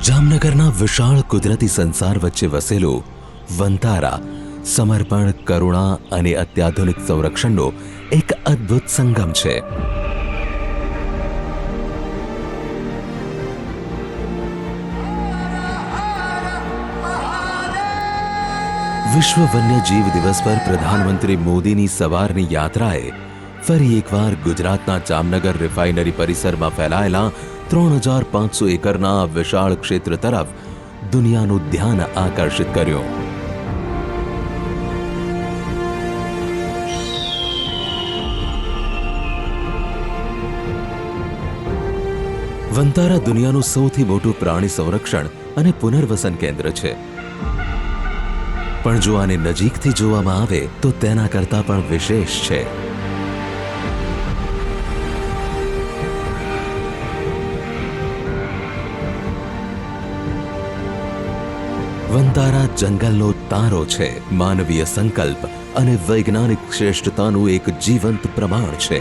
જામનગરના વિશાળ કુદરતી સંસાર વચ્ચે વસેલું વંતારા સમર્પણ, કરુણા અને અત્યાધુનિક સંરક્ષણનો એક અદ્ભુત સંગમ છે. વિશ્વ વન્યજીવ દિવસ પર પ્રધાનમંત્રી મોદીની સવારની યાત્રાએ ફરી એકવાર ગુજરાતના જામનગર રિફાઇનરી પરિસરમાં ફેલાયેલા 3500 એકરના આ વિશાળ ક્ષેત્ર તરફ દુનિયાનું ધ્યાન આકર્ષિત કર્યું. વંતારા દુનિયાનું સૌથી મોટું પ્રાણી સંરક્ષણ અને પુનર્વસન કેન્દ્ર છે. પણ જો આને નજીકથી જોવામાં આવે તો તેના કરતાં પણ વિશેષ છે. વંતારા જંગલનો તારો છે, માનવીય સંકલ્પ અને વૈજ્ઞાનિક શ્રેષ્ઠતાનું એક જીવંત પ્રમાણ છે.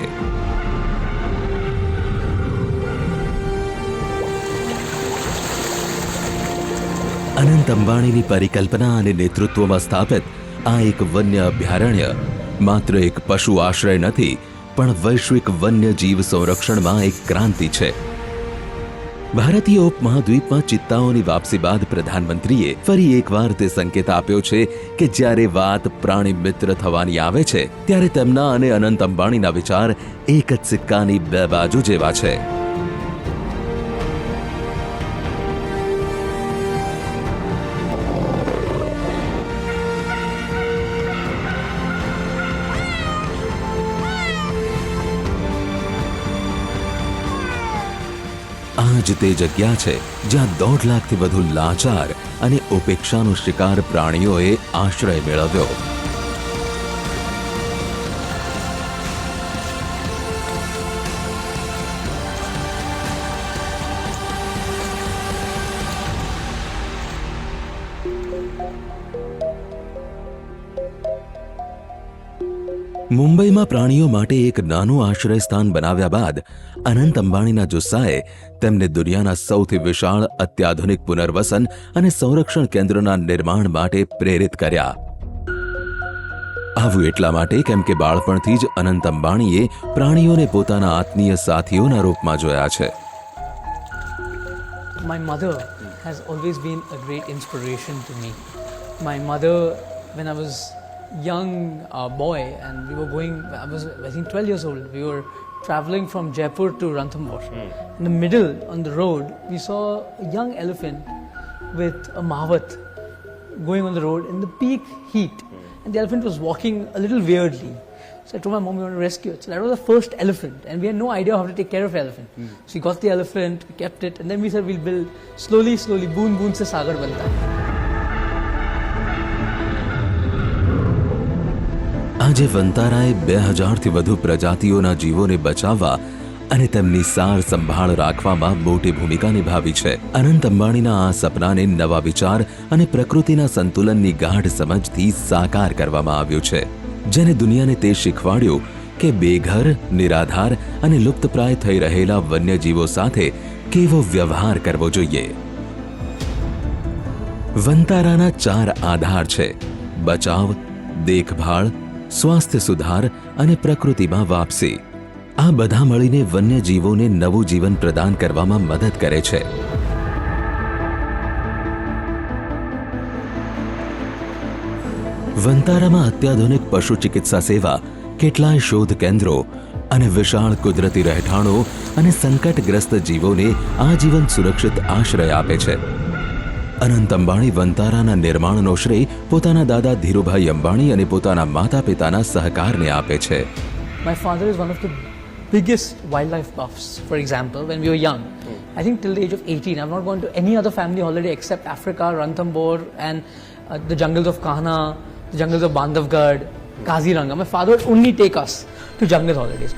અનંત અંબાણીની પરિકલ્પના અને નેતૃત્વમાં સ્થાપિત આ એક વન્ય અભયારણ્ય માત્ર એક પશુ આશ્રય નથી, પણ વૈશ્વિક વન્યજીવ સંરક્ષણમાં એક ક્રાંતિ છે. ભારતીય ઉપમહાદ્વીપમાં ચિત્તાઓની વાપસી બાદ પ્રધાનમંત્રીએ ફરી એકવાર તે સંકેત આપ્યો છે કે જ્યારે વાત પ્રાણી મિત્ર થવાની આવે છે ત્યારે તેમના અને અનંત અંબાણીના વિચાર એક જ સિક્કાની બે બાજુ જેવા છે. આ જ તે જગ્યા છે જ્યાં 1.5 લાખથી વધુ લાચાર અને ઉપેક્ષાનો શિકાર પ્રાણીઓએ આશ્રય મેળવ્યો. મુંબઈમાં પ્રાણીઓ માટે એક નાનું આશ્રય સ્થાન બનાવ્યા બાદ અનંત અંબાણીના જુસ્સાએ તેમને દુનિયાના સૌથી વિશાળ અત્યાધુનિક પુનર્વસન અને સંરક્ષણ કેન્દ્રના નિર્માણ માટે પ્રેરિત કર્યા. આવું એટલા માટે કેમ કે બાળપણથી જ અનંત અંબાણીએ પ્રાણીઓને પોતાના આત્મીય સાથીઓના રૂપમાં જોયા છે. My mother has always been a great inspiration to me. My mother, when I was young boy and we were going, I was I think 12 years old, we were traveling from Jaipur to Ranthambore. In the middle on the road we saw a young elephant with a mavat going on the road in the peak heat, and the elephant was walking a little weirdly. So I told my mom we want to rescue it. So that was the first elephant and we had no idea how to take care of the elephant. So we got the elephant, we kept it, and then we said we'll build slowly boon boon se sagar banta hai. આજે વંતારાએ 2000થી વધુ પ્રજાતિઓના જીવોને બચાવવા અને તેમની સાર સંભાળ રાખવામાં મોટી ભૂમિકા નિભાવી છે. અનંત અંબાણીના આ સપનાને નવા વિચાર અને પ્રકૃતિના સંતુલનની ગાઢ સમજથી સાકાર કરવામાં આવ્યું છે, જેને દુનિયાને તે શીખવાડ્યું કે બેઘર, નિરાધાર અને લુપ્તપ્રાય થઈ રહેલા વન્યજીવો સાથે કેવો વ્યવહાર કરવો જોઈએ. વંતારાના 4 આધાર છે: બચાવ, દેખભાળ, સ્વાસ્થ્ય સુધાર અને પ્રકૃતિમાં વાપસી. આ બધા મળીને વન્યજીવોને નવું જીવન પ્રદાન કરવામાં મદદ કરે છે. વંતારામાં અત્યાધુનિક પશુ ચિકિત્સા સેવા, કેટલાય શોધ કેન્દ્રો અને વિશાળ કુદરતી રહેઠાણો અને સંકટગ્રસ્ત જીવોને આજીવન સુરક્ષિત આશ્રય આપે છે. અનંત અંબાણી વંતારાના નિર્માણનો શ્રેય પોતાના દાદા ધીરુભાઈ અંબાણી અને પોતાના માતા પિતાના સહકારને આપે છે. My father is one of the biggest wildlife buffs. For example, when we were young, I think till the age of 18, I've not gone to any other family holiday except Africa, Ranthambore and the jungles of Kahana, the jungles of Bandhavgarh, Kaziranga. My father would only take us to jungle holidays.